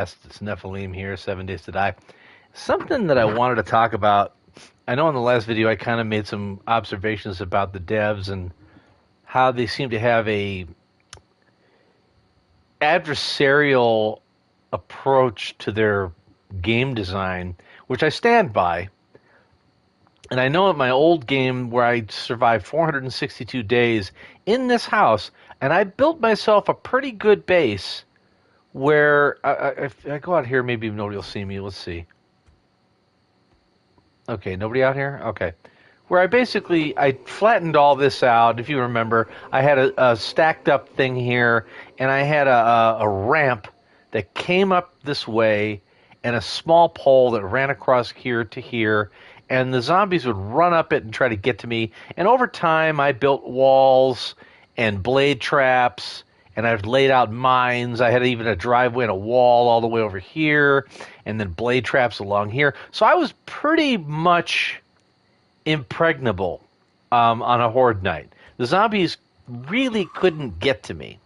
It's Nephilim here, 7 Days to Die. Something that I wanted to talk about. I know in the last video I kind of made some observations about the devs and how they seem to have a adversarial approach to their game design, which I stand by. And I know at my old game where I survived 462 days in this house, and I built myself a pretty good base where if I go out here, maybe nobody will see me. Let's see. Okay, nobody out here? Okay. Where I flattened all this out. If you remember, I had a stacked up thing here, and I had a ramp that came up this way, and a small pole that ran across here to here, and the zombies would run up it and try to get to me. And over time, I built walls and blade traps, and I've laid out mines. I had even a driveway and a wall all the way over here, and then blade traps along here. So I was pretty much impregnable on a horde night. The zombies really couldn't get to me.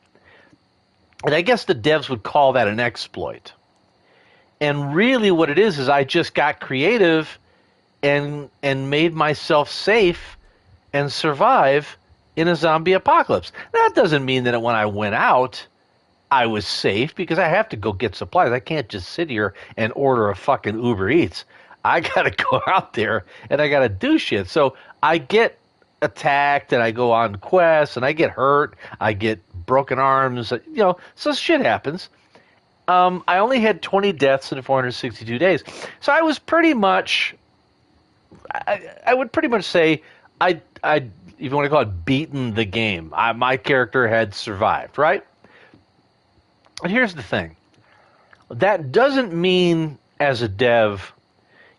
And I guess the devs would call that an exploit. And really what it is I just got creative and made myself safe and survive in a zombie apocalypse. That doesn't mean that when I went out, I was safe, because I have to go get supplies. I can't just sit here and order a fucking Uber Eats. I got to go out there and I got to do shit. So I get attacked and I go on quests and I get hurt. I get broken arms, so shit happens. I only had 20 deaths in 462 days. So I was pretty much, I would pretty much say I if you want to call it, beaten the game. My character had survived, right? And here's the thing. That doesn't mean, as a dev,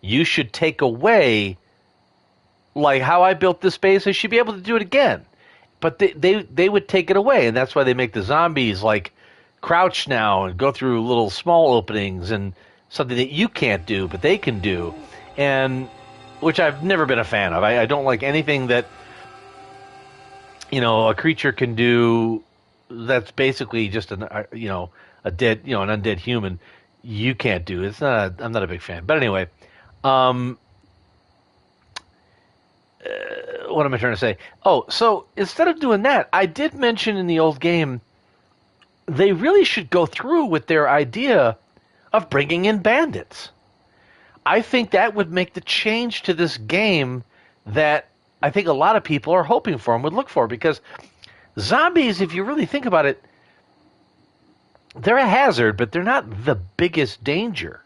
you should take away, like how I built this base, I should be able to do it again. But they would take it away, and that's why they make the zombies, like, crouch now and go through little small openings, and something that you can't do, but they can do, and which I've never been a fan of. I don't like anything that a creature can do that's basically just a dead, an undead human. You can't do. I'm not a big fan. But anyway, what am I trying to say? Oh, so instead of doing that, I did mention in the old game, they really should go through with their idea of bringing in bandits. I think that would make the change to this game that I think a lot of people are hoping for and would look for, because zombies, if you really think about it, they're a hazard, but they're not the biggest danger.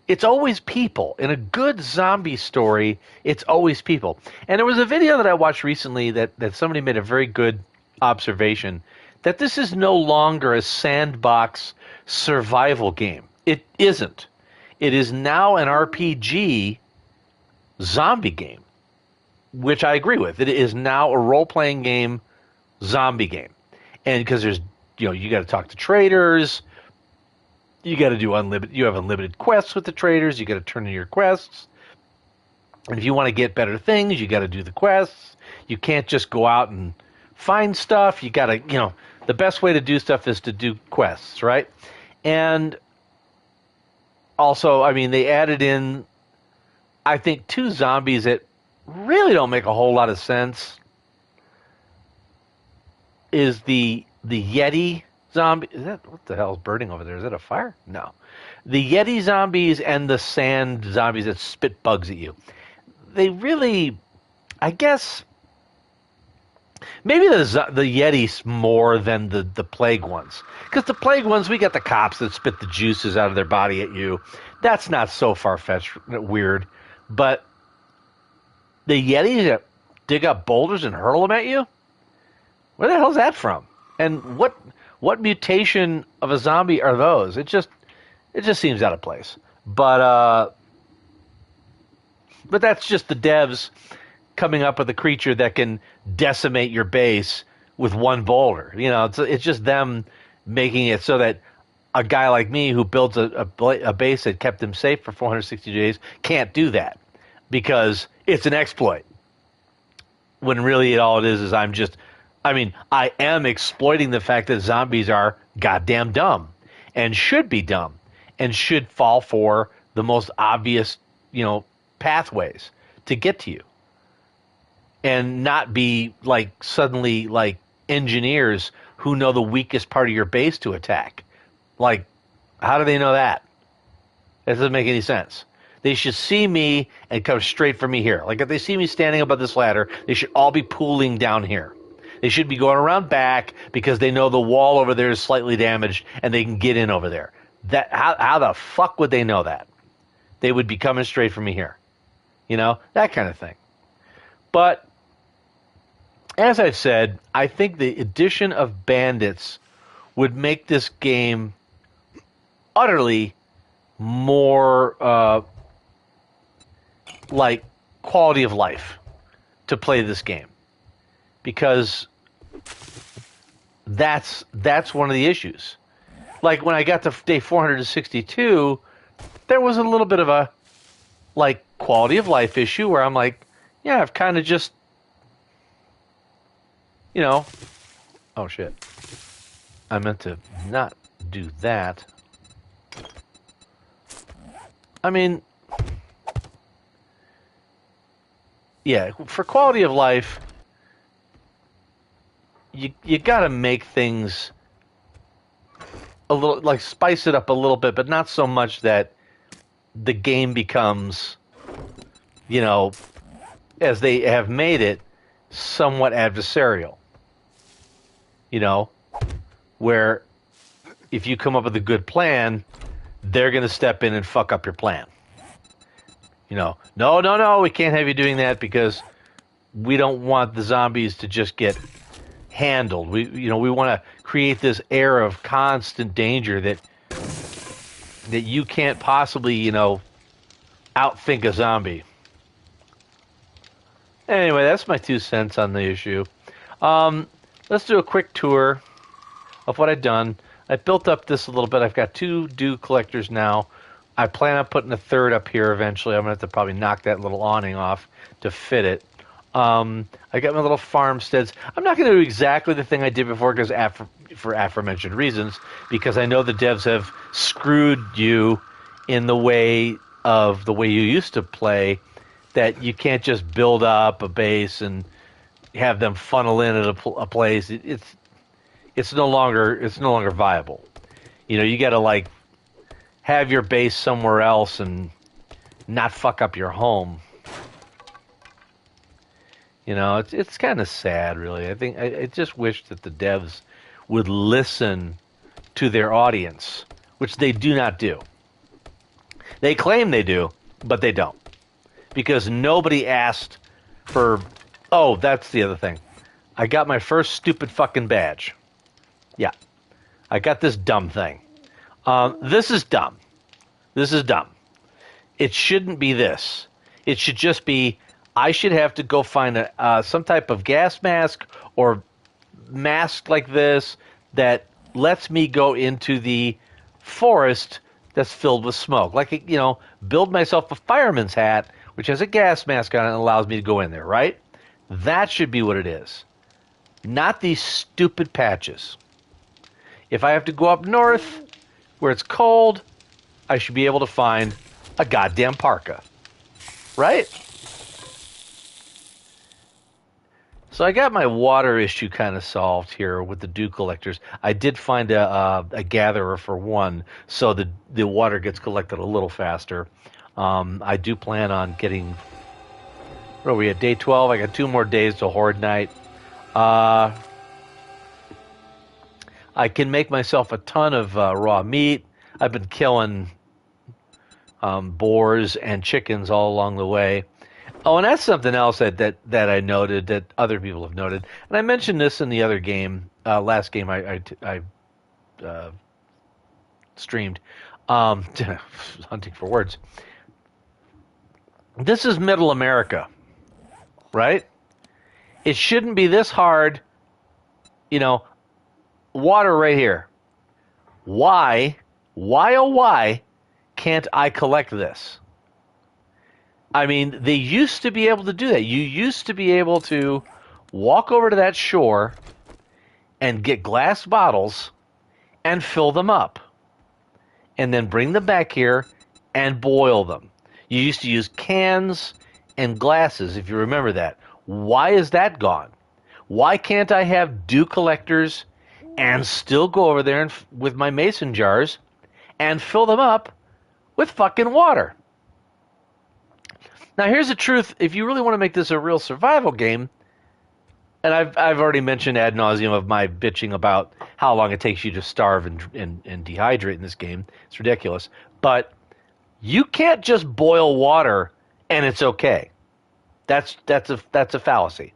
It's always people. In a good zombie story, it's always people. And there was a video that I watched recently that somebody made a very good observation, that this is no longer a sandbox survival game. It isn't. It is now an RPG zombie game, which I agree with. It is now a role-playing game, zombie game. And because there's, you got to talk to traders, you got to do you have unlimited quests with the traders, you got to turn in your quests. And if you want to get better things, you got to do the quests. You can't just go out and find stuff. You got to, the best way to do stuff is to do quests, right? And also, they added in, I think, 2 zombies that really don't make a whole lot of sense. Is the Yeti zombie? What the hell is burning over there? Is that a fire? No. The Yeti zombies and the sand zombies that spit bugs at you. They really, I guess, maybe the Yetis more than the plague ones. Because the plague ones, we got the cops that spit the juices out of their body at you. That's not so far-fetched weird. But the Yetis that dig up boulders and hurl them at you? Where the hell's that from? And what mutation of a zombie are those? It just seems out of place. But that's just the devs coming up with a creature that can decimate your base with one boulder. It's just them making it so that a guy like me who builds a base that kept him safe for 460 days can't do that, because it's an exploit. When really all it is I am exploiting the fact that zombies are goddamn dumb and should be dumb. and should fall for the most obvious, pathways to get to you, and not be like suddenly like engineers who know the weakest part of your base to attack. Like, how do they know that? That doesn't make any sense. They should see me and come straight for me here. Like, if they see me standing above this ladder, they should all be pooling down here. They should be going around back because they know the wall over there is slightly damaged and they can get in over there. How the fuck would they know that? They would be coming straight for me here. That kind of thing. But as I've said, I think the addition of bandits would make this game utterly more like quality of life to play this game, because that's one of the issues. Like, when I got to day 462, there was a little bit of a like quality of life issue where I'm like, yeah, I've kind of just, oh shit, I meant to not do that. I mean, yeah, for quality of life, you got to make things a little, like, spice it up a little bit, but not so much that the game becomes, as they have made it, somewhat adversarial. Where if you come up with a good plan, they're going to step in and fuck up your plan. No, we can't have you doing that because we don't want the zombies to just get handled. We want to create this air of constant danger that you can't possibly, outthink a zombie. Anyway, that's my 2 cents on the issue. Let's do a quick tour of what I've done. I built up this a little bit. I've got 2 dew collectors now. I plan on putting a third up here eventually. I'm going to have to probably knock that little awning off to fit it. I got my little farmsteads. I'm not going to do exactly the thing I did before because for aforementioned reasons, because I know the devs have screwed you in the way you used to play, that you can't just build up a base and have them funnel in at a place. It's no longer viable. You got to like have your base somewhere else and not fuck up your home. It's kind of sad, really. I just wish that the devs would listen to their audience, which they do not do. They claim they do, but they don't. Because nobody asked for... Oh, that's the other thing. I got my first stupid fucking badge. Yeah. I got this dumb thing. This is dumb. This is dumb. It shouldn't be this. It should just be, I should have to go find some type of gas mask or mask like this that lets me go into the forest that's filled with smoke. Like, build myself a fireman's hat, which has a gas mask on it and allows me to go in there, right? That should be what it is. Not these stupid patches. If I have to go up north where it's cold, I should be able to find a goddamn parka. Right? So I got my water issue kind of solved here with the dew collectors. I did find a gatherer for one, so the water gets collected a little faster. I do plan on getting... Where are we at? Day 12? I got 2 more days to Horde Night. I can make myself a ton of raw meat. I've been killing boars and chickens all along the way. Oh, and that's something else that I noted, that other people have noted. And I mentioned this in the other game, last game I streamed, hunting for words. This is Middle America, right? It shouldn't be this hard, water right here. Why, oh why, can't I collect this? I mean, they used to be able to do that. You used to be able to walk over to that shore and get glass bottles and fill them up. and then bring them back here and boil them. You used to use cans and glasses, if you remember that. Why is that gone? Why can't I have dew collectors and still go over there and with my mason jars and fill them up with fucking water? Now, here's the truth. If you really want to make this a real survival game, and I've already mentioned ad nauseum of my bitching about how long it takes you to starve and dehydrate in this game. It's ridiculous. But you can't just boil water and it's okay. That's a fallacy.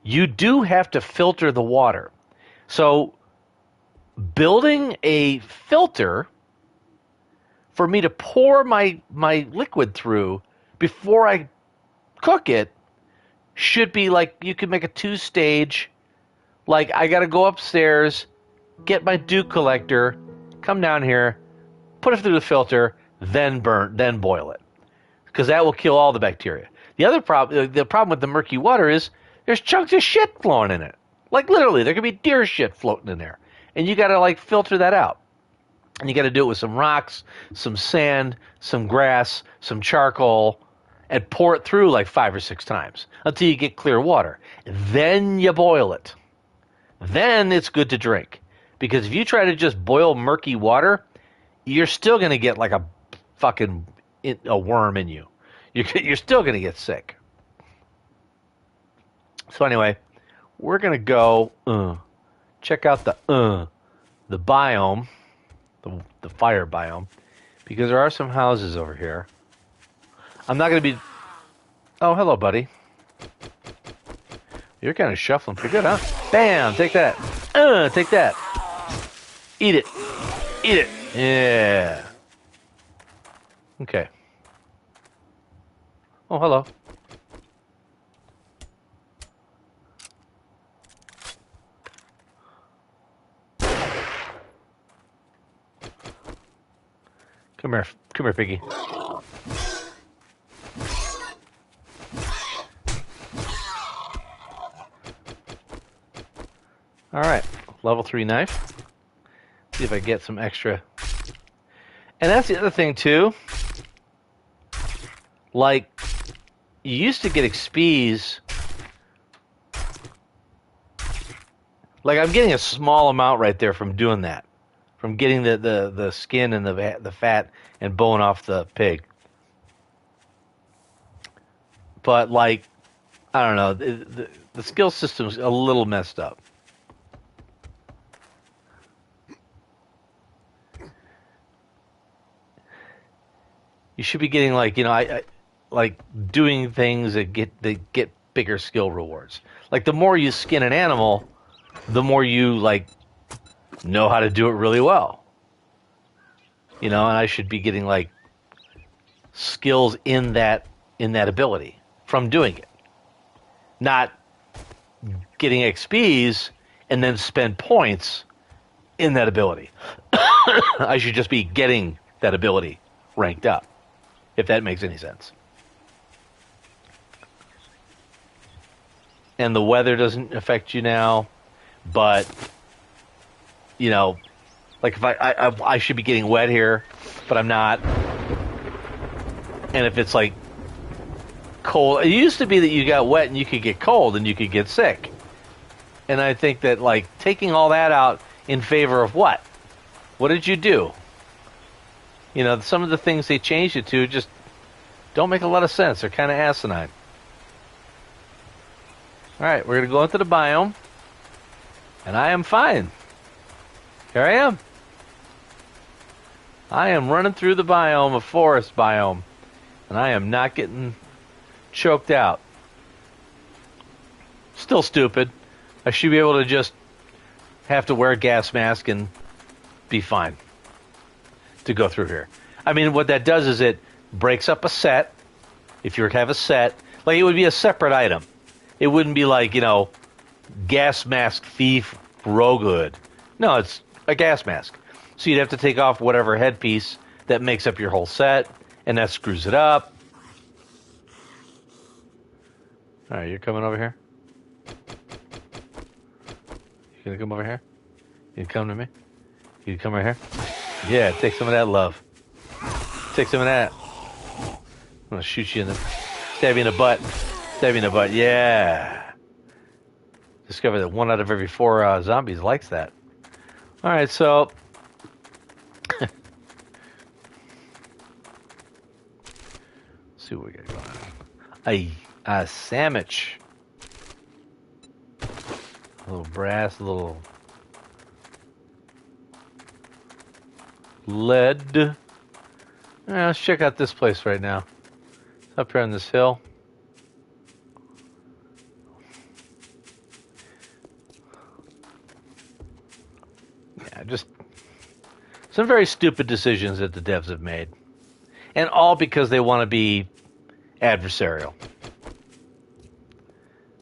You do have to filter the water. So building a filter for me to pour my liquid through before I cook it should be like, you could make a 2-stage, like I got to go upstairs, get my dew collector, come down here, put it through the filter, then boil it, because that will kill all the bacteria. The problem with the murky water is there's chunks of shit flowing in it. Like literally, there could be deer shit floating in there, and you got to like filter that out. And you got to do it with some rocks, some sand, some grass, some charcoal, and pour it through like 5 or 6 times until you get clear water. Then you boil it. Then it's good to drink. Because if you try to just boil murky water, you're still going to get like a worm in you. You're still going to get sick. So anyway, we're going to go check out the biome, the fire biome, because there are some houses over here. I'm not going to be... Oh, hello, buddy. You're kind of shuffling pretty good, huh? Bam! Take that. Take that. Eat it. Eat it. Yeah. Okay. Oh, hello. Come here, piggy. All right, level 3 knife. See if I get some extra. And that's the other thing too. Like, you used to get XPs. Like, I'm getting a small amount right there from doing that, from getting the skin and the fat and bone off the pig. But like, I don't know, the skill system's a little messed up. You should be getting like, I like doing things that get bigger skill rewards. Like, the more you skin an animal, the more you like know how to do it really well. And I should be getting like skills in that ability from doing it. Not getting XPs and then spend points in that ability. I should just be getting that ability ranked up, if that makes any sense. And the weather doesn't affect you now, but like if I should be getting wet here, but I'm not. And if it's like cold, it used to be that you got wet and you could get cold and you could get sick. And I think that like taking all that out in favor of what? What did you do? Some of the things they changed it to just don't make a lot of sense. They're kind of asinine. All right, we're going to go into the biome. And I am fine. Here I am. I am running through the biome, a forest biome. And I am not getting choked out. Still stupid. I should be able to just have to wear a gas mask and be fine to go through here. I mean, what that does is it breaks up a set. If you were to have a set, like, it would be a separate item. It wouldn't be like, gas mask thief rogue hood. No, it's a gas mask. So you'd have to take off whatever headpiece that makes up your whole set, and that screws it up. All right, you're coming over here? You gonna come over here? You come to me? You come right here? Yeah, take some of that love. Take some of that. I'm gonna shoot you in the, stab you in the butt. Stab you in the butt. Yeah. Discover that 1 out of every 4 zombies likes that. All right, so let's see what we got going on. A sandwich. A little brass, a little lead. Let's check out this place right now. It's up here on this hill. Yeah, just some very stupid decisions that the devs have made. And all because they want to be adversarial.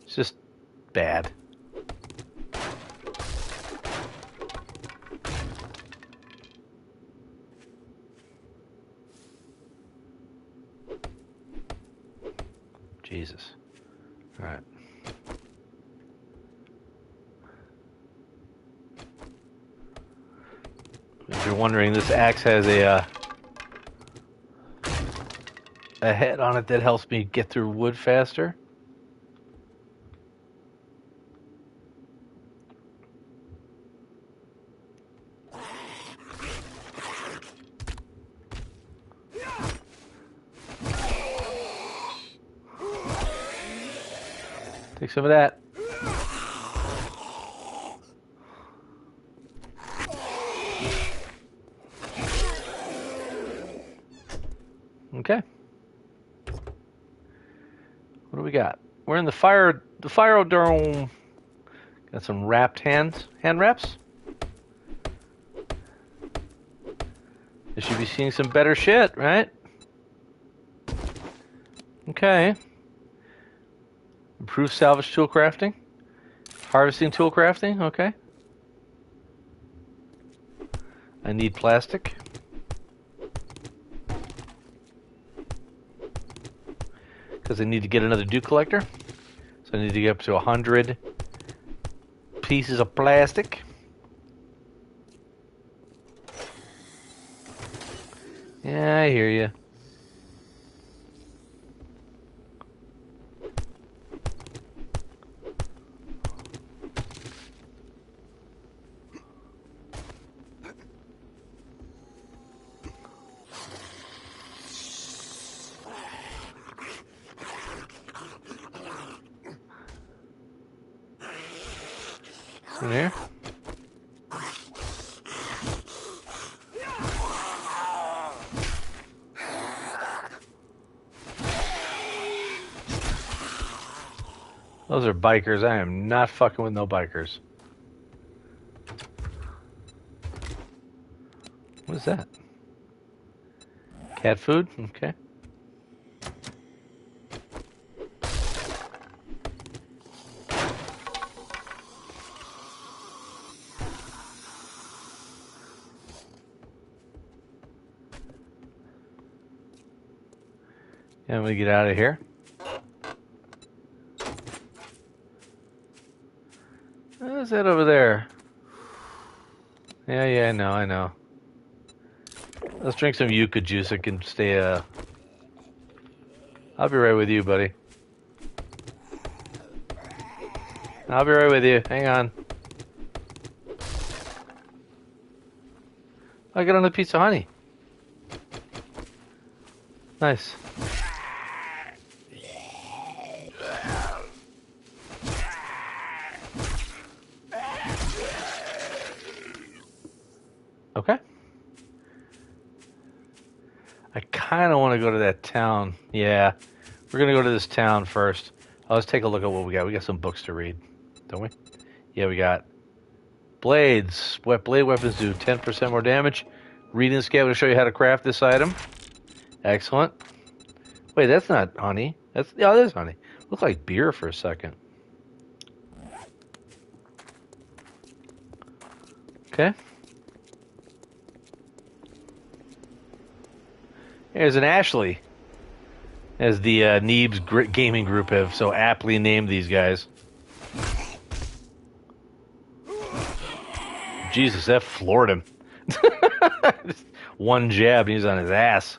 It's just bad. Jesus. All right. If you're wondering, this axe has a head on it that helps me get through wood faster. Take some of that. Okay. What do we got? We're in the fire dome. Got some wrapped hand wraps. You should be seeing some better shit, right? Okay. Improved salvage tool crafting. Harvesting tool crafting, okay. I need plastic. Because I need to get another dew collector. So I need to get up to 100 pieces of plastic. Yeah, I hear you. In there. Those are bikers. I am not fucking with no bikers. What is that? Cat food? Okay. And we get out of here. What's that over there? Yeah, I know. Let's drink some yucca juice. I can stay, I'll be right with you, buddy. I'll be right with you. Hang on. I got another piece of honey. Nice. Okay. I kind of want to go to that town. Yeah. We're going to go to this town first. Let's take a look at what we got. We got some books to read, don't we? Yeah, we got blades. Blade weapons do 10% more damage. Reading scale to show you how to craft this item. Excellent. Wait, that's not honey. That is honey. Looks like beer for a second. Okay. There's an Ashley, as the Neebs gaming group have so aptly named these guys. Jesus, that floored him. Just one jab and he's on his ass.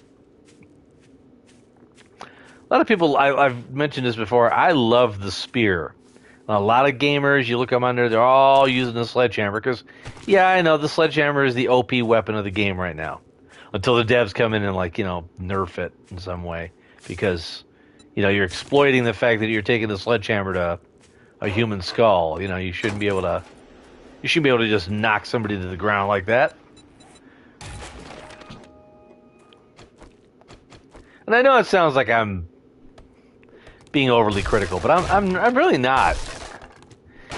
A lot of people, I've mentioned this before, I love the spear. A lot of gamers, you look them under, they're all using the sledgehammer because, yeah, I know the sledgehammer is the OP weapon of the game right now. Until the devs come in and, like, nerf it in some way. Because, you're exploiting the fact that you're taking the sledgehammer to a human skull. You shouldn't be able to just knock somebody to the ground like that. And I know it sounds like I'm being overly critical, but I'm really not.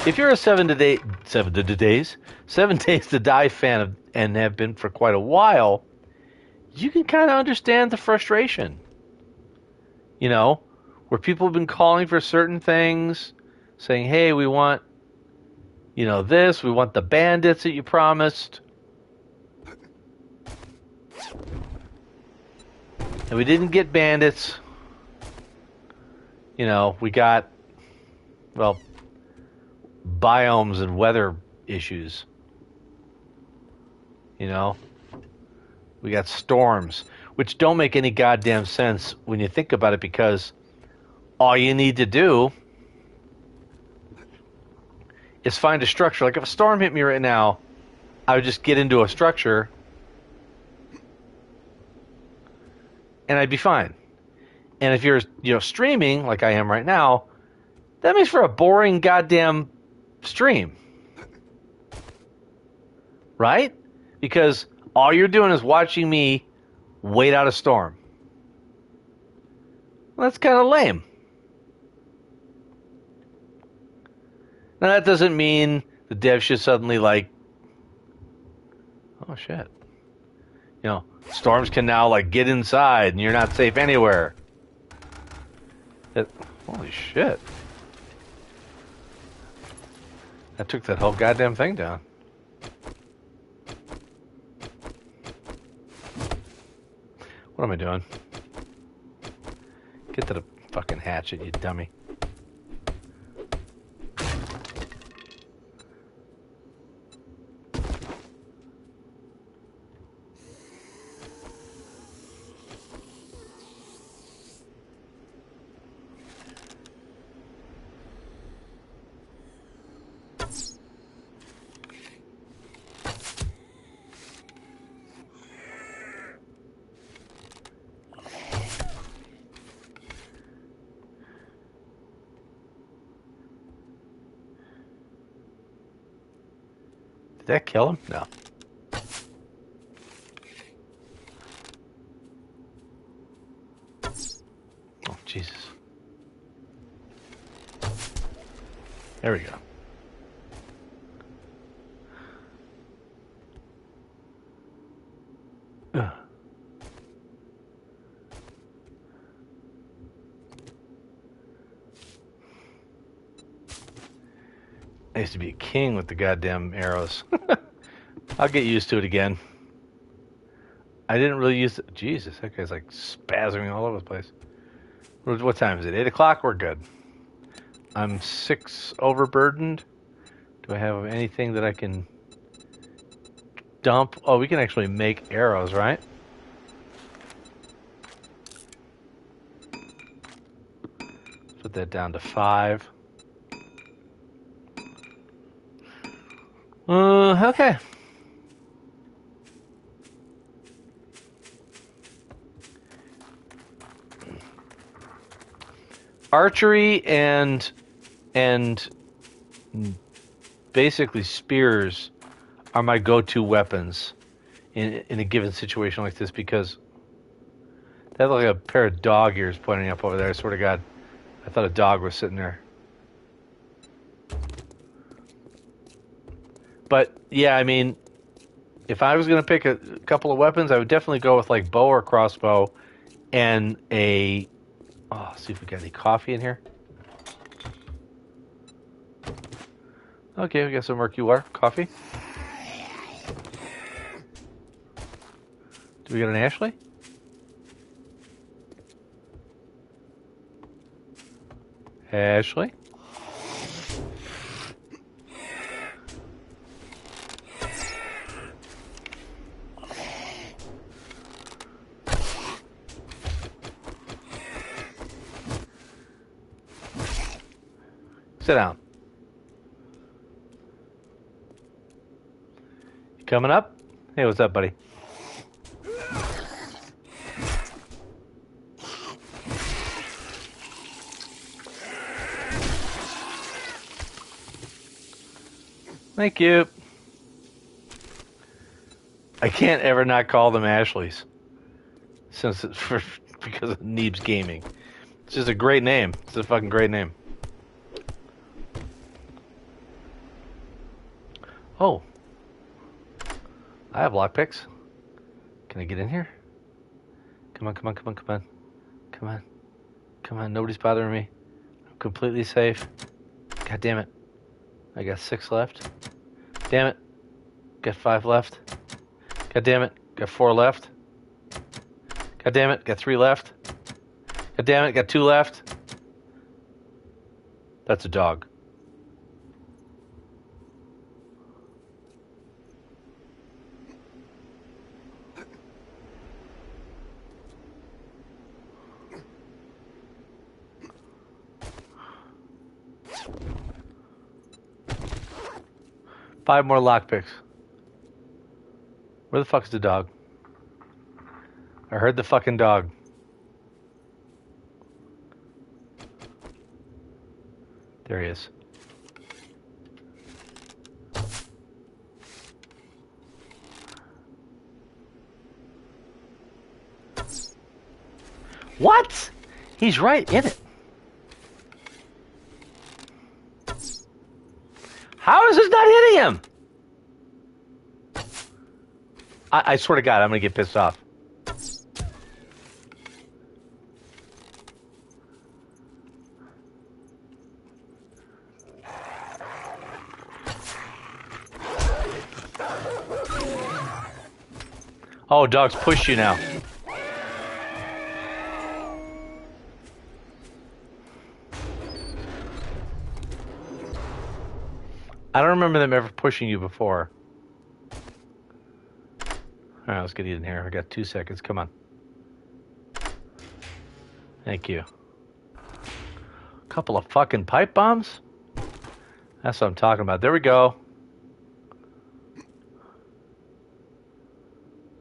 If you're a 7 Days to Die fan and have been for quite a while, you can kind of understand the frustration. Where people have been calling for certain things, saying, "Hey, we want, this. We want the bandits that you promised." And we didn't get bandits. We got, well, biomes and weather issues. We got storms, which don't make any goddamn sense when you think about it, because all you need to do is find a structure. Like if a storm hit me right now, I would just get into a structure and I'd be fine. And if you're, streaming like I am right now, that makes for a boring goddamn stream. Right? Because all you're doing is watching me wait out a storm. Well, that's kind of lame. Now, that doesn't mean the dev should suddenly, oh, shit. Storms can now, get inside and you're not safe anywhere. Holy shit. That took that whole goddamn thing down. What am I doing? Get to the fucking hatchet, you dummy. Did that kill him? No. Oh, Jesus. There we go. Ugh. I used to be a king with the goddamn arrows. I'll get used to it again. I didn't really use it. Jesus, that guy's like spasming all over the place. What time is it? 8 o'clock? We're good. I'm 6 overburdened. Do I have anything that I can dump? Oh, we can actually make arrows, right? Put that down to 5. Okay. Archery and basically spears are my go-to weapons in a given situation like this, because they have like a pair of dog ears pointing up over there. I swear to God, I thought a dog was sitting there. But yeah, I mean, if I was going to pick a couple of weapons, I would definitely go with like bow or crossbow and a... Oh, see if we got any coffee in here. Okay, we got some murky water. Coffee. Do we got an Ashley? Ashley? Sit down. You coming up? Hey, what's up, buddy? Thank you. I can't ever not call them Ashleys, since it's because of Neebs Gaming. It's just a great name. It's a fucking great name. Oh, I have lockpicks. Can I get in here? Come on, come on, come on, come on, come on, come on. Nobody's bothering me. I'm completely safe. God damn it! I got 6 left. Damn it! Got 5 left. God damn it! Got 4 left. God damn it! Got 3 left. God damn it! Got 2 left. That's a dog. Five more lockpicks. Where the fuck is the dog? I heard the fucking dog. There he is. What? He's right in it. How is this not hitting him? I swear to God, I'm going to get pissed off. Oh, dogs push you now. I don't remember them ever pushing you before. All right, let's get in here. I got 2 seconds. Come on. Thank you. A couple of fucking pipe bombs? That's what I'm talking about. There we go.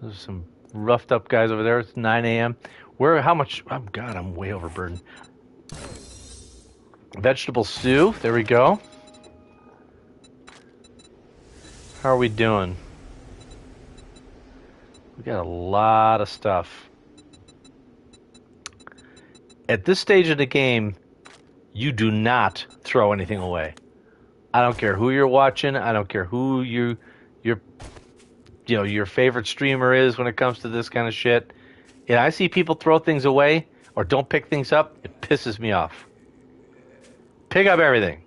There's some roughed up guys over there. It's 9 a.m. Where, how much? Oh, God, I'm way overburdened. Vegetable stew. There we go. How are we doing? We got a lot of stuff. At this stage of the game, you do not throw anything away. I don't care who you're watching. I don't care who your favorite streamer is when it comes to this kind of shit. And I see people throw things away or don't pick things up. It pisses me off. Pick up everything.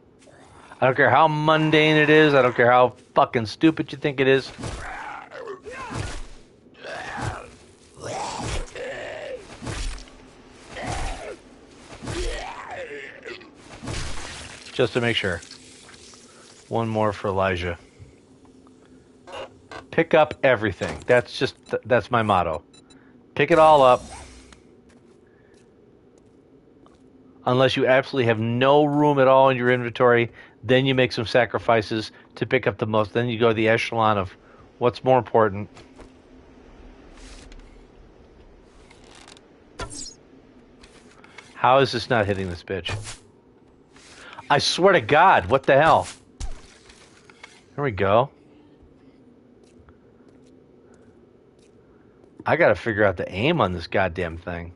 I don't care how mundane it is. I don't care how fucking stupid you think it is. Just to make sure. One more for Elijah. Pick up everything. That's my motto. Pick it all up. Unless you absolutely have no room at all in your inventory, then you make some sacrifices to pick up the most. Then you go to the echelon of what's more important. How is this not hitting this bitch? I swear to God, what the hell? There we go. I gotta figure out the aim on this goddamn thing.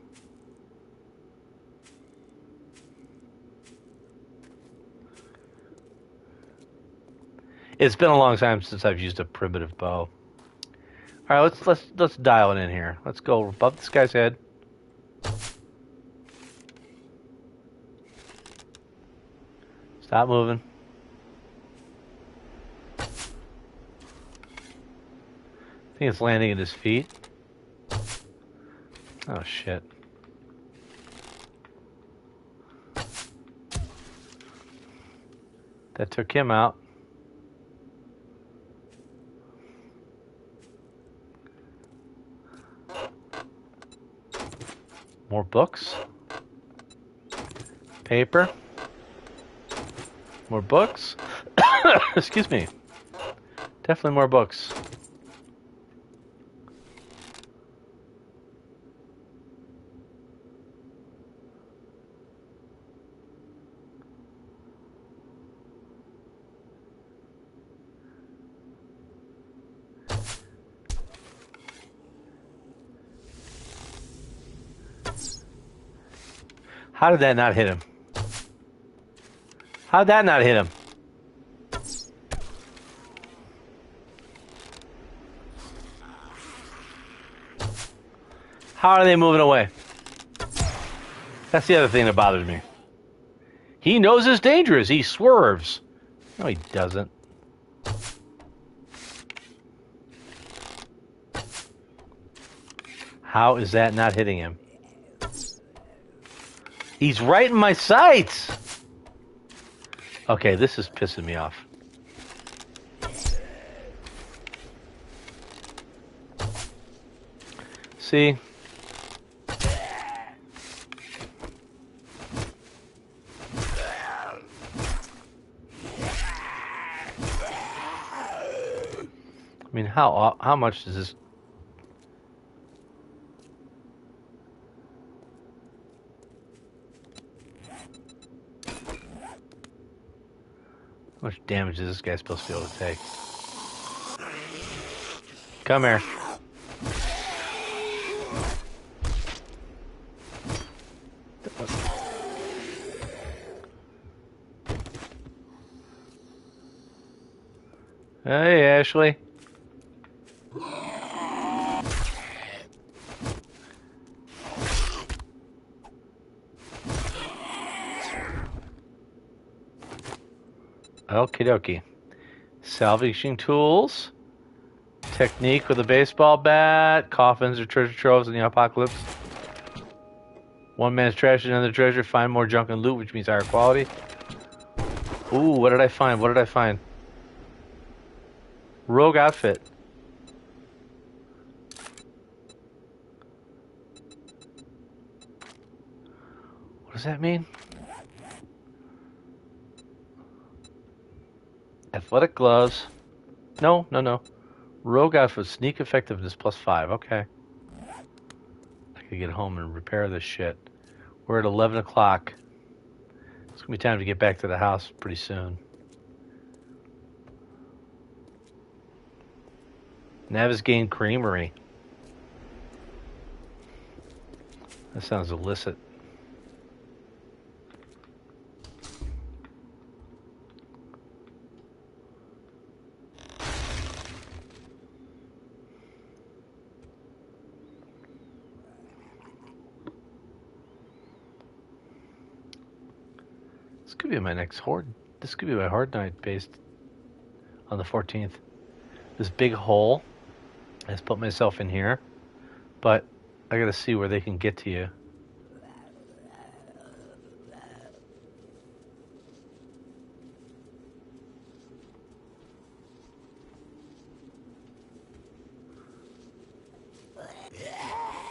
It's been a long time since I've used a primitive bow. All right, let's dial it in here. Let's go above this guy's head. Stop moving. I think it's landing at his feet. Oh shit. That took him out. More books. Paper. More books? Excuse me. Definitely more books. How did that not hit him? How did that not hit him? How are they moving away? That's the other thing that bothers me. He knows it's dangerous. He swerves. No, he doesn't. How is that not hitting him? He's right in my sights. Okay, this is pissing me off. See? I mean, how much does this? How much damage is this guy supposed to be able to take? Come here. Hey, Ashley. Okie dokie. Salvaging tools. Technique with a baseball bat. Coffins or treasure troves in the apocalypse. One man's trash is another treasure. Find more junk and loot, which means higher quality. Ooh, what did I find? What did I find? Rogue outfit. What does that mean? Athletic gloves. No. Rogue outfit. Sneak effectiveness +5. Okay. I could get home and repair this shit. We're at 11 o'clock. It's going to be time to get back to the house pretty soon. Navisgane Creamery. That sounds illicit. This could be my next horde. This could be my horde night based on the 14th. This big hole. I just put myself in here, but I gotta see where they can get to you.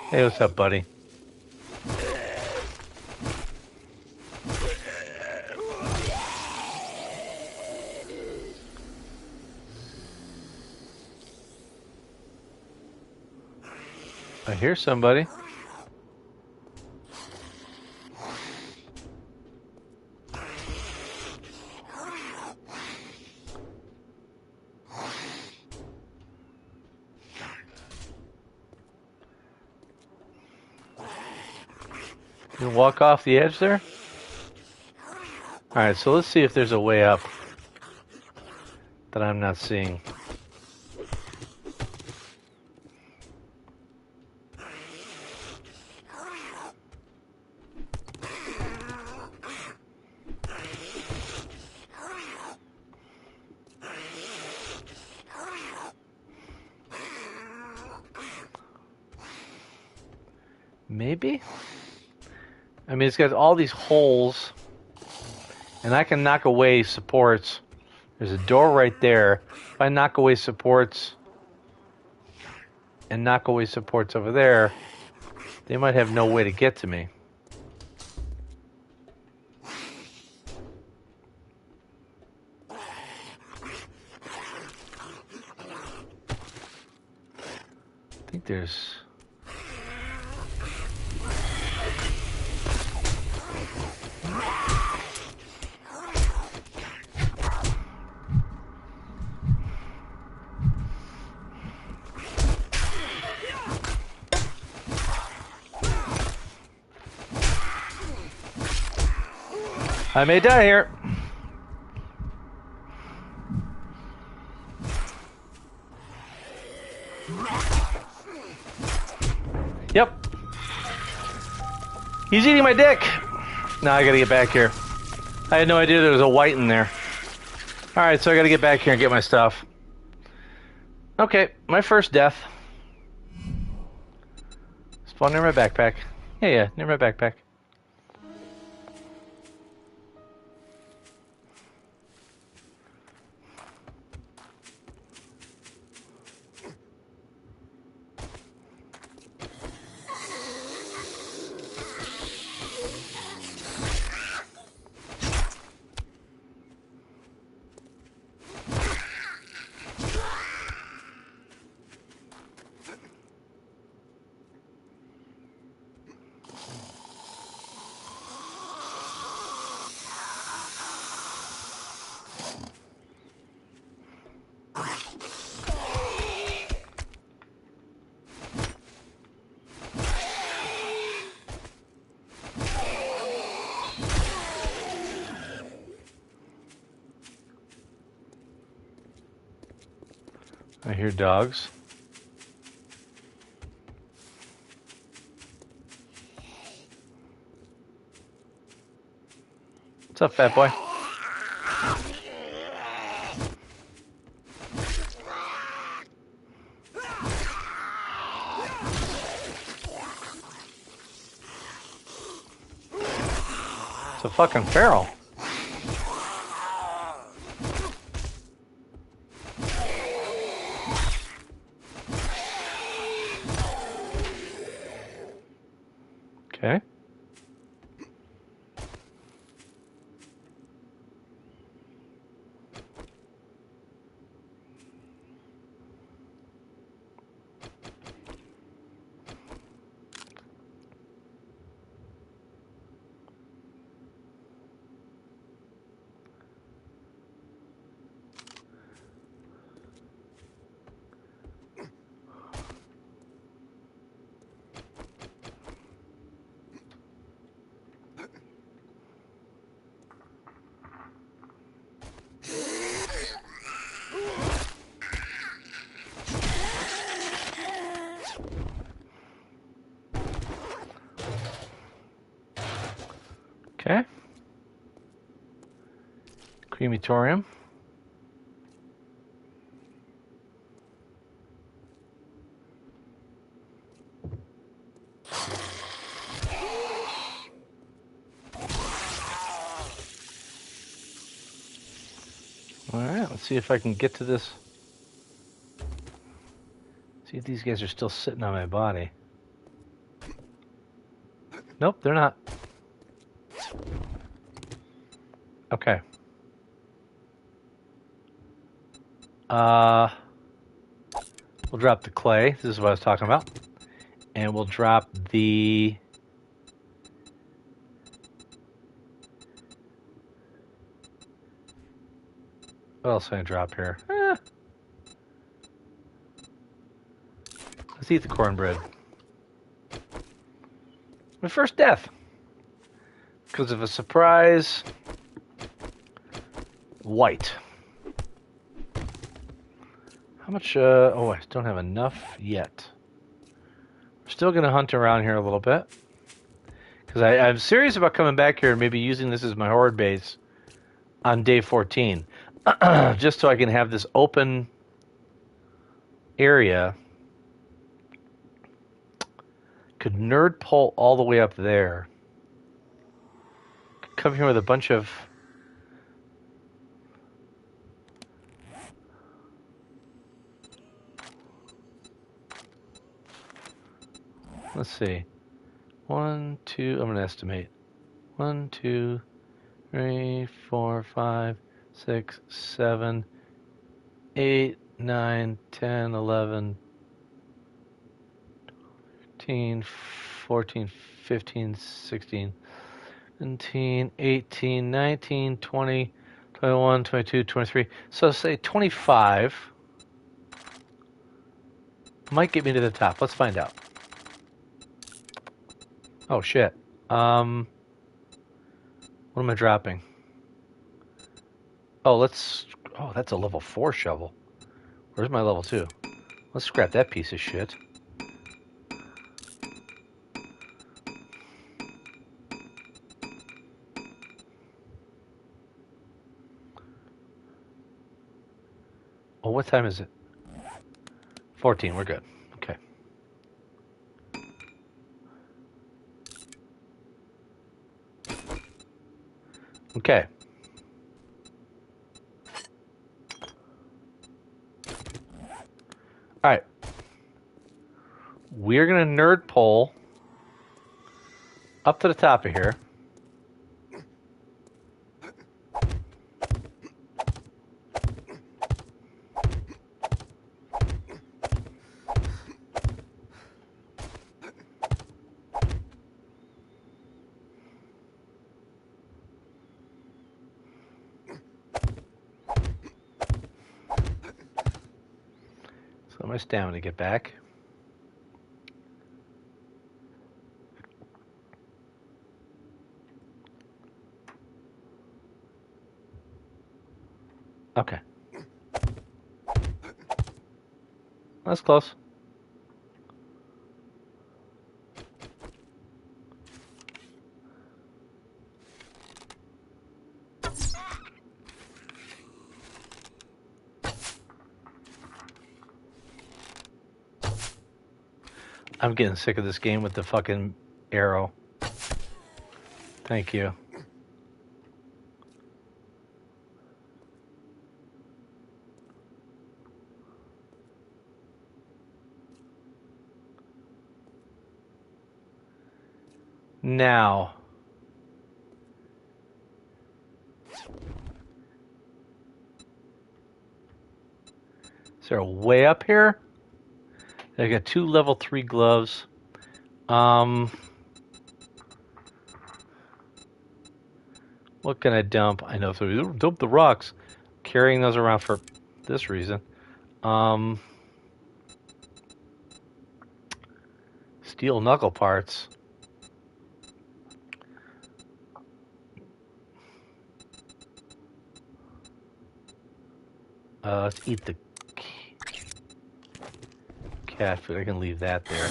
Hey, what's up, buddy? I hear somebody. You walk off the edge there? Alright, so let's see if there's a way up that I'm not seeing. Maybe? I mean, it's got all these holes, and I can knock away supports. There's a door right there. If I knock away supports and knock away supports over there, they might have no way to get to me. think there's... I may die here. Yep. He's eating my dick. Now I gotta get back here. I had no idea there was a white in there. Alright, so I gotta get back here and get my stuff. Okay, my first death. Spawn near my backpack. Yeah, near my backpack. I hear dogs. What's up, fat boy? It's a fucking feral. Okay. Okay. Crematorium. Alright, let's see if I can get to this. See if these guys are still sitting on my body. Nope, they're not. Okay. We'll drop the clay. This is what I was talking about. And we'll drop the... What else can I drop here? Let's eat the cornbread. My first death. Because of a surprise... white. How much, oh, I don't have enough yet. We're still going to hunt around here a little bit. Because I'm serious about coming back here and maybe using this as my horde base on day 14. Just so I can have this open area. Could nerd pull all the way up there. Could come here with a bunch of... Let's see. 1, 2, I'm going to estimate. 1, 2, 3, 4, 5, 6, 7, 8, 9, 10, 11, 13, 14, 15, 16, 17, 18, 19, 20, 21, 22, 23. So say 25 might get me to the top. Let's find out. Oh, shit. What am I dropping? Oh, that's a level 4 shovel. Where's my level 2? Let's scrap that piece of shit. Oh, what time is it? 14, we're good. Okay. Okay. All right. We're going to nerd pole up to the top of here. So my stamina to get back. Okay. That's close. I'm getting sick of this game with the fucking arrow. Thank you. Now. Is there a way up here? I got 2 level 3 gloves. What can I dump? I know, so dump the rocks. Carrying those around for this reason. Steel knuckle parts. Let's eat the cat food. I can leave that there.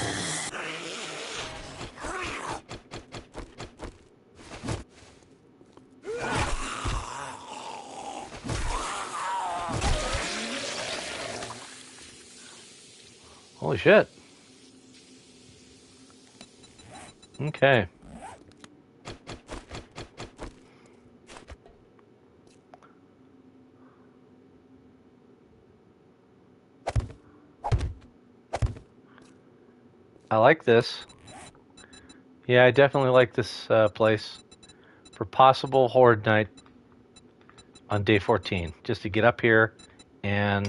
Holy shit. Okay. I like this. Yeah, I definitely like this place for possible horde night on day 14. Just to get up here and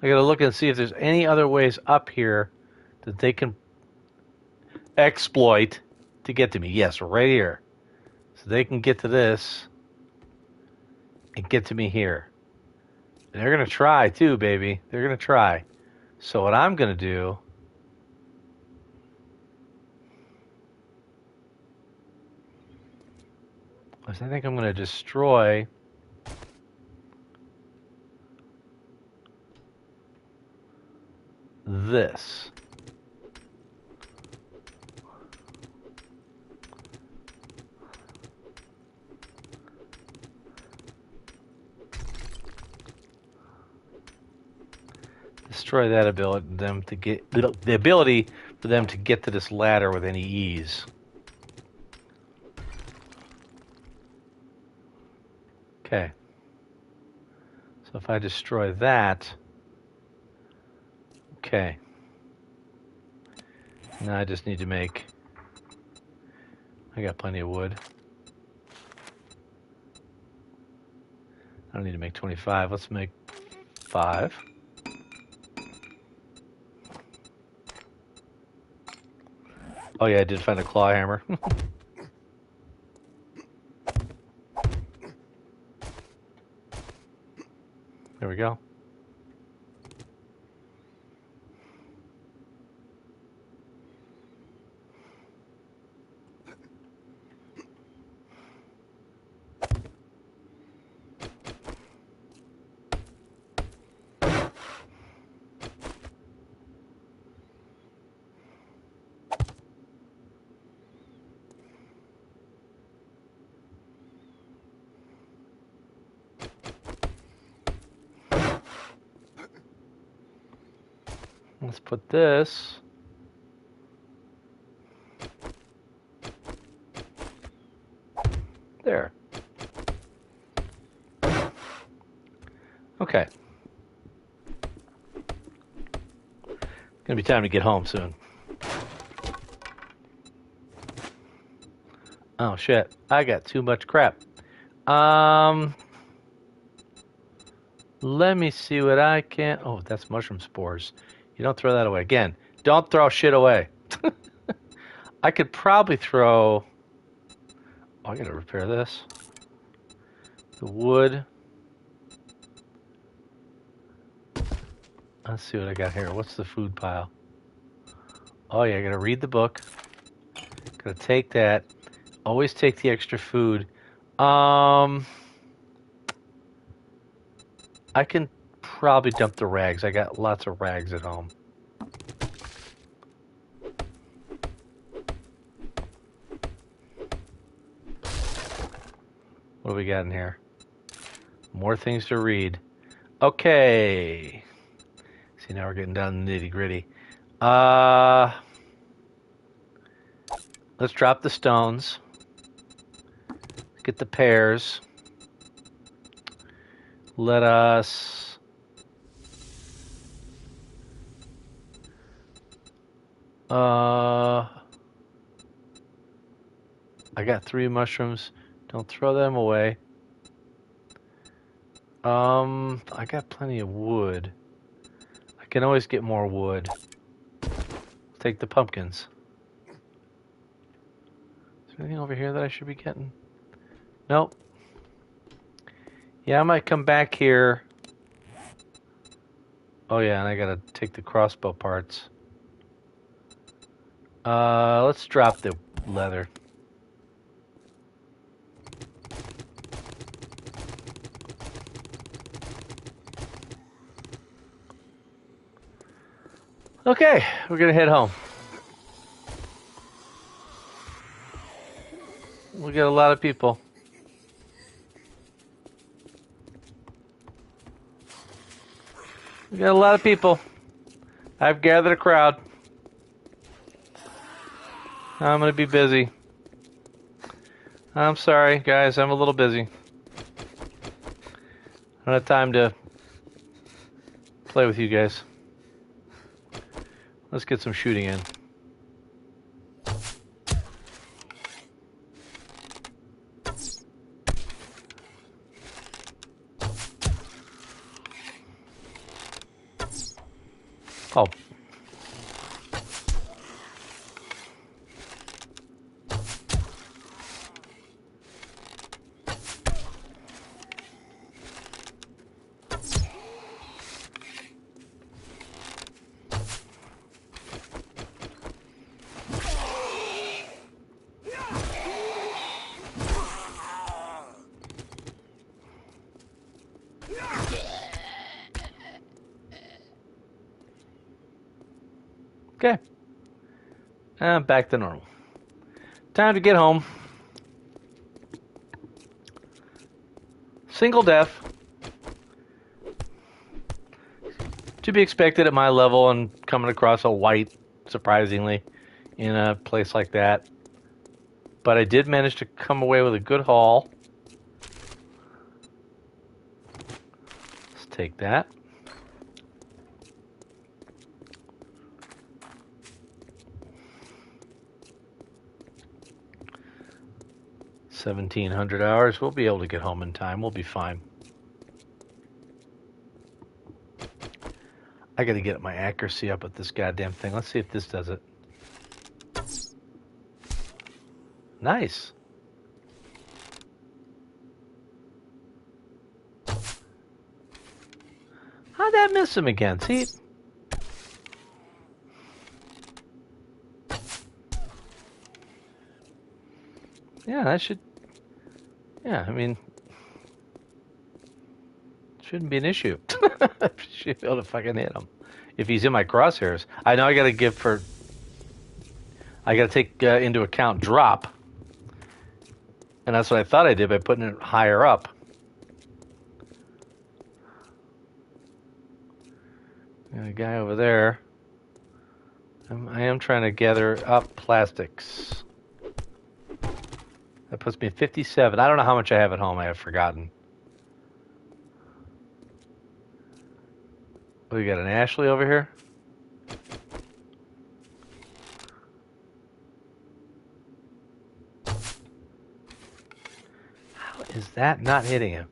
I gotta look and see if there's any other ways up here that they can exploit to get to me. Yes, right here. So they can get to this and get to me here. And they're gonna try too, baby. They're gonna try. So what I'm gonna do is I think I'm gonna destroy this. Destroy that ability them to get the ability for them to get to this ladder with any ease. Okay. So if I destroy that, okay. Now I just need to make. I got plenty of wood. I don't need to make 25. Let's make 5. Oh yeah, I did find a claw hammer. There we go. Let's put this. There. Okay. Gonna be time to get home soon. Oh shit, I got too much crap. Let me see what I can. Oh, that's mushroom spores. You don't throw that away. Again, don't throw shit away. I could probably throw. Oh, I gotta repair this. The wood. Let's see what I got here. What's the food pile? Oh yeah, I gotta read the book. Gotta take that. Always take the extra food. I can probably dump the rags. I got lots of rags at home. What do we got in here? More things to read. Okay. See, now we're getting down to the nitty gritty. Let's drop the stones. Get the pears. Let us... I got 3 mushrooms. Don't throw them away. I got plenty of wood. I can always get more wood. Take the pumpkins. Is there anything over here that I should be getting? Nope. Yeah, I might come back here. Oh yeah, and I gotta take the crossbow parts. Let's drop the leather. Okay, we're gonna head home. We got a lot of people. We got a lot of people. I've gathered a crowd. I'm gonna be busy. I'm sorry, guys. I'm a little busy. I don't have time to play with you guys. Let's get some shooting in. Oh. Okay. And back to normal. Time to get home. Single death. To be expected at my level and coming across a white, surprisingly, in a place like that. But I did manage to come away with a good haul. Let's take that. $1,700 hours. We'll be able to get home in time. We'll be fine. I got to get my accuracy up with this goddamn thing. Let's see if this does it. Nice. How'd that miss him again? See? Yeah, that should... Yeah, I mean... Shouldn't be an issue. Should be able to fucking hit him. If he's in my crosshairs. I know I gotta give for... I gotta take into account drop. And that's what I thought I did by putting it higher up. Got a guy over there. I am trying to gather up plastics. That puts me at 57. I don't know how much I have at home. I have forgotten. We got an Ashley over here. How is that not hitting him?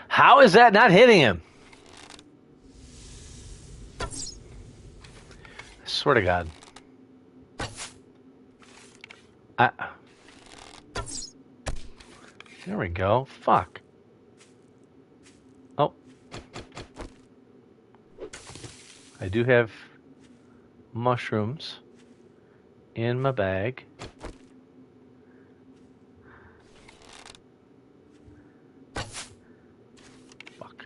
How is that not hitting him? I swear to God. There we go. Fuck. Oh. I do have mushrooms in my bag. Fuck.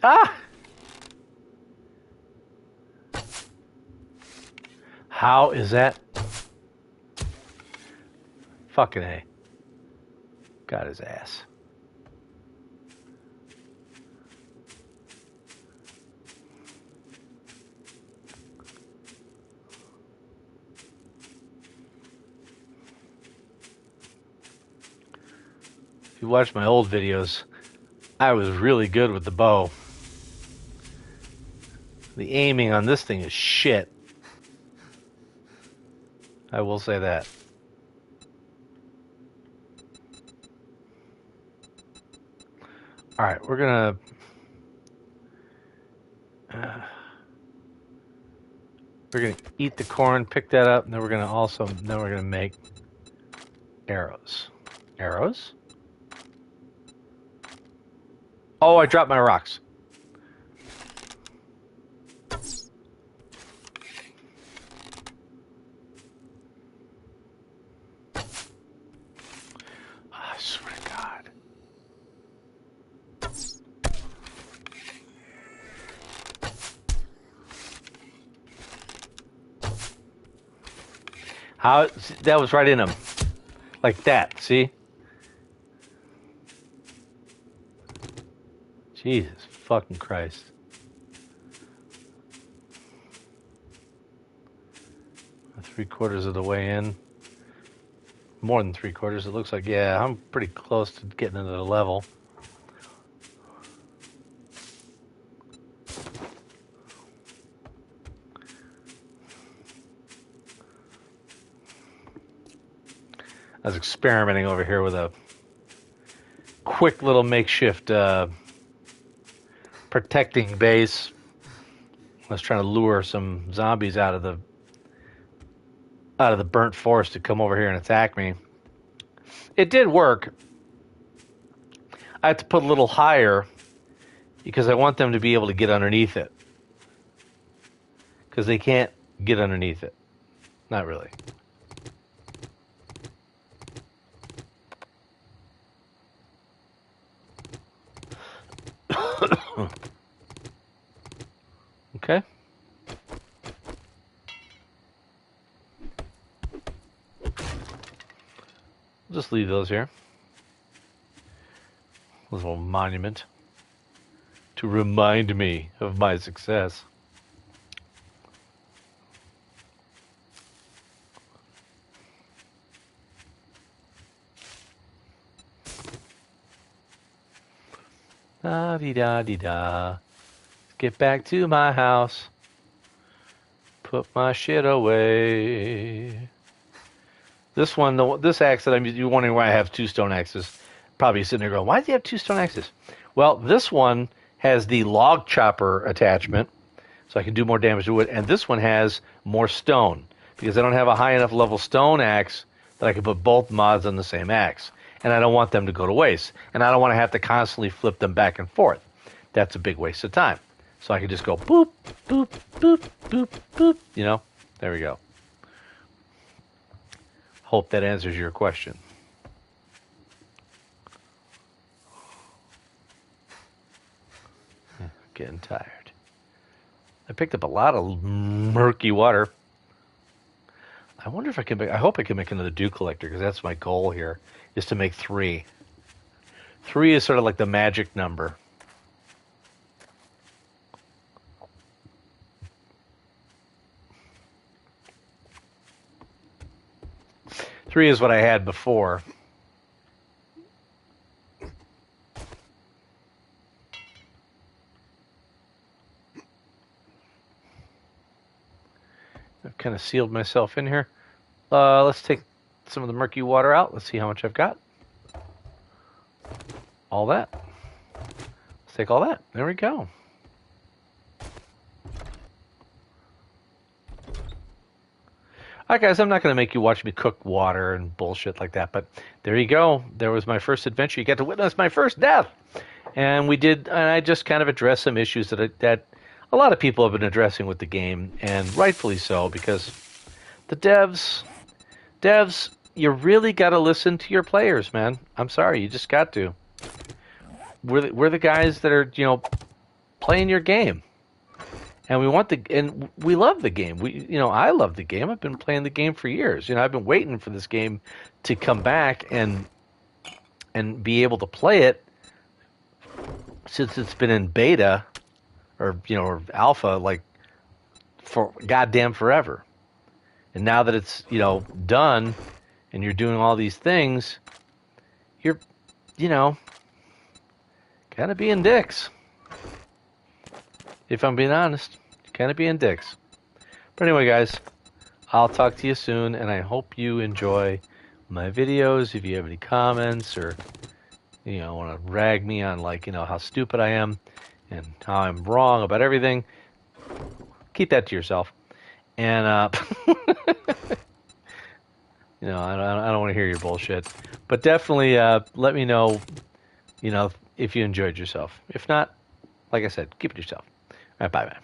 Ah! How is that? Fucking A. Got his ass. If you watch my old videos, I was really good with the bow. The aiming on this thing is shit. I will say that. All right, we're gonna eat the corn, pick that up, and then we're gonna make arrows. Arrows? Oh, I dropped my rocks. I swear to God. How that was right in him. Like that, see? Jesus fucking Christ. Three-quarters of the way in. More than three-quarters. It looks like, yeah, I'm pretty close to getting into the level. I was experimenting over here with a quick little makeshift protecting base. I was trying to lure some zombies out of the burnt forest to come over here and attack me. It did work. I had to put a little higher because I want them to be able to get underneath it. Because they can't get underneath it. Not really. Okay. We'll just leave those here. A little monument to remind me of my success. Da-dee-da-dee-da. Let's get back to my house. Put my shit away. This one, this axe that you're wondering why I have two stone axes. Probably sitting there going, why do you have two stone axes? Well, this one has the log chopper attachment, so I can do more damage to wood, and this one has more stone because I don't have a high enough level stone axe that I can put both mods on the same axe, and I don't want them to go to waste, and I don't want to have to constantly flip them back and forth. That's a big waste of time. So I can just go boop, boop, boop, boop, boop. You know, there we go. Hope that answers your question. Getting tired. I picked up a lot of murky water. I wonder if I can make, I hope I can make another dew collector because that's my goal here, is to make 3. 3 is sort of like the magic number. Three is what I had before. I've kind of sealed myself in here. Let's take some of the murky water out. Let's see how much I've got. All that. Let's take all that. There we go. All right, guys, I'm not going to make you watch me cook water and bullshit like that, but there you go. There was my first adventure. You get to witness my first death. And I just kind of addressed some issues that a lot of people have been addressing with the game, and rightfully so, because the devs, you really got to listen to your players, man. I'm sorry, you just got to. We're the guys that are, playing your game. And we love the game. I love the game. I've been playing the game for years. I've been waiting for this game to come back and be able to play it since it's been in beta or alpha like for goddamn forever. And now that it's, done and you're doing all these things, you're kind of being dicks. If I'm being honest, kind of being dicks. But anyway, guys, I'll talk to you soon, and I hope you enjoy my videos. If you have any comments or, want to rag me on, how stupid I am and how I'm wrong about everything, keep that to yourself. And, I don't want to hear your bullshit. But definitely let me know, if you enjoyed yourself. If not, like I said, keep it to yourself. All right, bye, man.